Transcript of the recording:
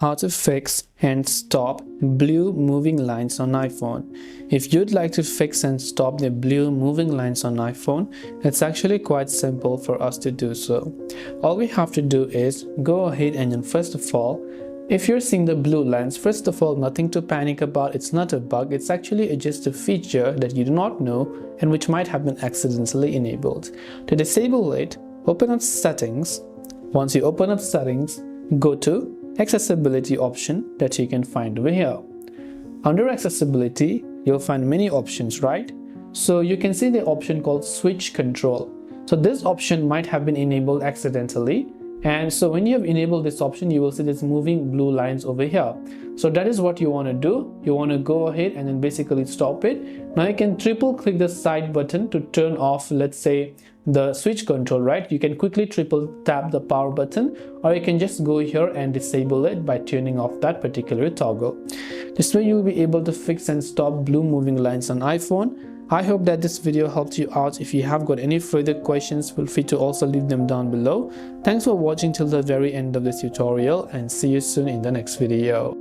how to fix and stop blue moving lines on iPhone. If you'd like to fix and stop the blue moving lines on iPhone, it's actually quite simple for us to do so. All we have to do is go ahead and then first of all, if you're seeing the blue lines, first of all, nothing to panic about. It's not a bug. It's actually just a feature that you do not know and which might have been accidentally enabled. To disable it, open up settings. Once you open up settings, go to accessibility option that you can find over here. Under accessibility, you'll find many options, right? So you can see the option called switch control. So this option might have been enabled accidentally, and so when you have enabled this option, you will see this moving blue lines over here. So that is what you want to do. You want to go ahead and then basically stop it. Now you can triple click the side button to turn off, let's say, the switch control, right? You can quickly triple tap the power button, or you can just go here and disable it by turning off that particular toggle. This way you will be able to fix and stop blue moving lines on iPhone. I hope that this video helped you out. If you have got any further questions, feel free to also leave them down below. Thanks for watching till the very end of this tutorial, and see you soon in the next video.